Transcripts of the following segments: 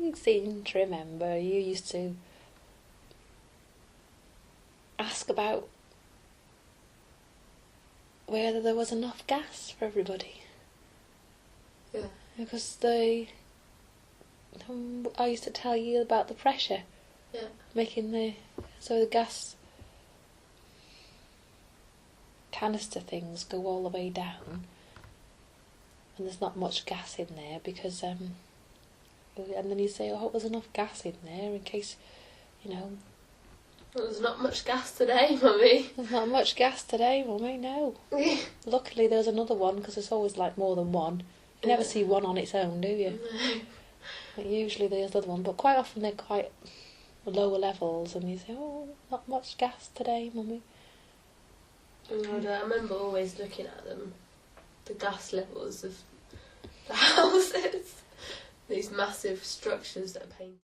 I seem to remember you used to ask about whether there was enough gas for everybody. Yeah. Because I used to tell you about the pressure. Yeah. Making the gas canister things go all the way down, and there's not much gas in there because and then you say, I hope there's enough gas in there in case, Well, there's not much gas today, Mummy. There's not much gas today, Mummy, no. Luckily there's another one, because there's always more than one. You never see one on its own, do you? No. But usually there's another one, but quite often they're quite lower levels, and you say, oh, not much gas today, Mummy. I remember always looking at them, the gas levels of the houses, these massive structures that are painted.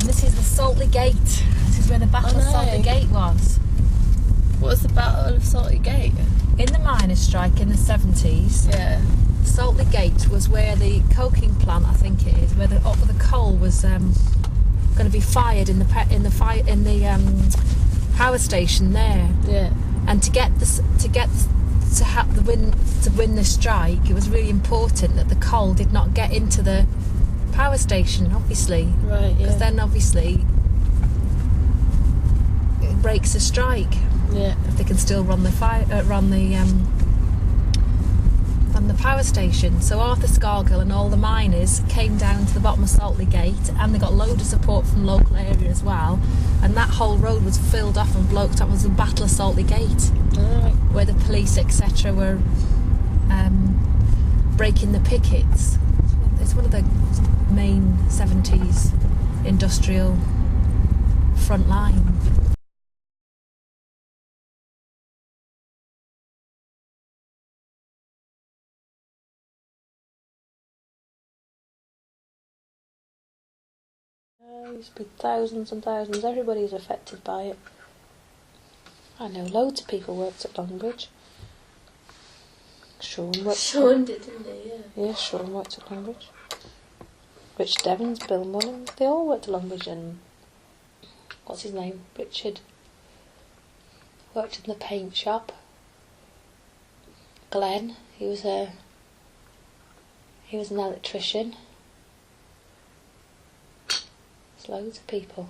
This is the Saltley Gate. This is where the Battle of Saltley Gate was. What was the Battle of Saltley Gate? In the miners' strike in the 70s. Yeah. Saltley Gate was where the coking plant, I think it is, where the coal was going to be fired in the power station there. Yeah. And to win the strike, it was really important that the coal did not get into the power station, obviously. Right. Yeah. Because then obviously it breaks the strike. Yeah. If they can still run the power station. So Arthur Scargill and all the miners came down to the bottom of Saltley Gate, and they got loads of support from local area as well, and that whole road was filled off and blocked up. It was the Battle of Saltley Gate. Right. Where the police etc. were breaking the pickets. It's one of the main 70s industrial front line. There used to be thousands and thousands. Everybody's affected by it. I know loads of people worked at Longbridge. Sean did, didn't he? Yeah. Yeah, Sean worked at Longbridge. Rich Devons, Bill Mullen, they all worked at Longbridge, and what's his name? Richard worked in the paint shop. Glenn, he was an electrician. There's loads of people.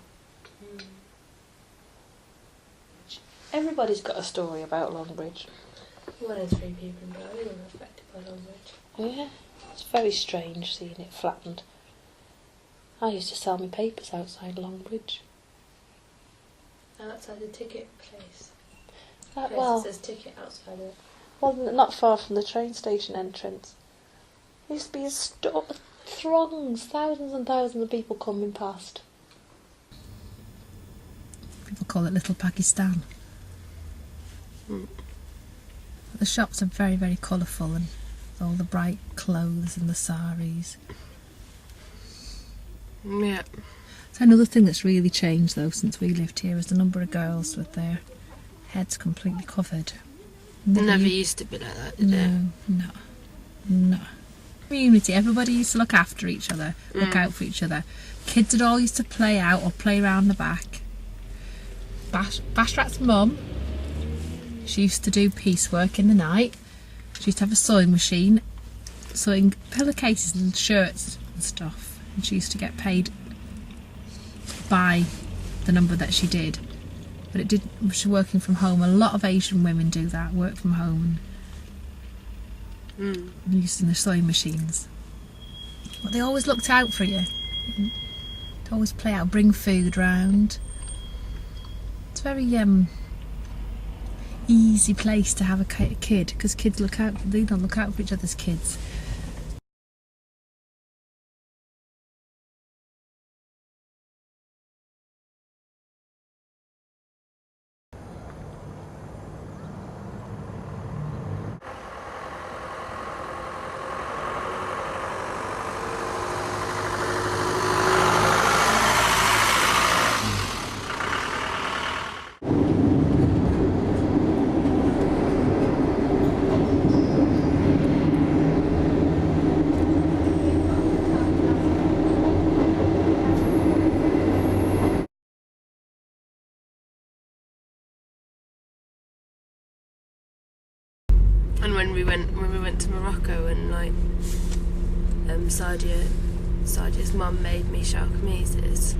Everybody's got a story about Longbridge. 1 in 3 people in Derby were affected by Longbridge. Yeah, it's very strange seeing it flattened. I used to sell my papers outside Longbridge. Outside the ticket place. It says ticket outside it. Well, not far from the train station entrance. There used to be throngs, thousands and thousands of people coming past. People call it Little Pakistan. The shops are very, very colourful, and all the bright clothes and the saris. Yeah. So another thing that's really changed though since we lived here is the number of girls with their heads completely covered. Never used to be like that, did it? No. Community, everybody used to look after each other, look out for each other. Kids had all used to play out or play around the back. Bashrat's mum, she used to do piecework in the night. She used to have a sewing machine, sewing pillowcases and shirts and stuff. And she used to get paid by the number that she did. But she was working from home. A lot of Asian women do that, work from home and using the sewing machines. But they always looked out for you. They always play out, bring food round. It's a very easy place to have a kid, because kids they don't look out for each other's kids. when we went to Morocco and like Sadia's mum made me shalkomeses.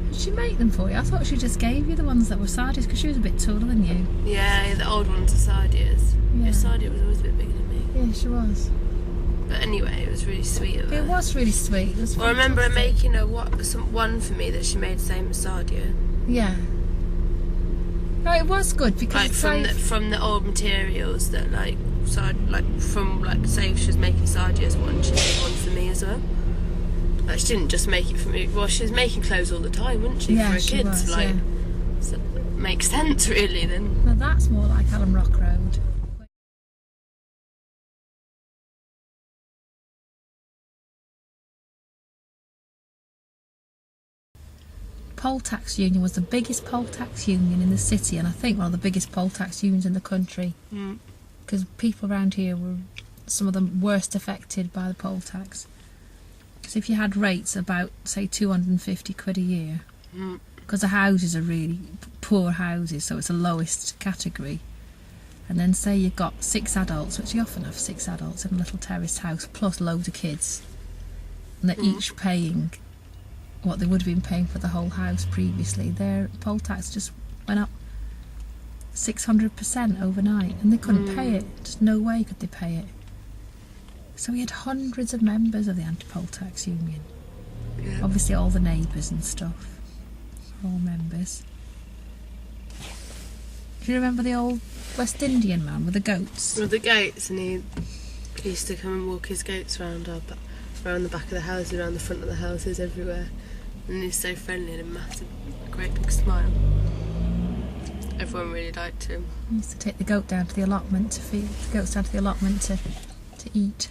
Did she make them for you? I thought she just gave you the ones that were Sadia's because she was a bit taller than you. Yeah, the old ones are Sadia's. Yeah. Sadia was always a bit bigger than me. Yeah, she was. But anyway, it was really sweet of her. It was really sweet. It was Well, I remember her fantastic. making one for me that she made the same as Sadia. Yeah. No, it was good because Like it's from the old materials that say if she was making Sadia's one, she made one for me as well. Like, she didn't just make it for me. Well, she was making clothes all the time, wasn't she? Yeah, for her she kids, was, like. yeah. So it makes sense, really. Then. Now that's more like Alum Rock Road. Poll tax union was the biggest poll tax union in the city, and I think one of the biggest poll tax unions in the country. Because people around here were some of the worst affected by the poll tax. Because if you had rates about, say, 250 quid a year, because the houses are really poor houses, so it's the lowest category. And then say you've got 6 adults, which you often have 6 adults in a little terraced house, plus loads of kids, and they're each paying what they would have been paying for the whole house previously. Their poll tax just went up 600% overnight, and they couldn't pay it. Just no way could they pay it. So we had hundreds of members of the anti-poll tax union. Yeah. Obviously all the neighbours and stuff were all members. Do you remember the old West Indian man with the goats? With the goats, and he used to come and walk his goats around the back of the houses, around the front of the houses, everywhere. And he's so friendly and a massive, great big smile. Everyone really liked him. He used to take the goat down to the allotment to feed the goats down to the allotment to eat.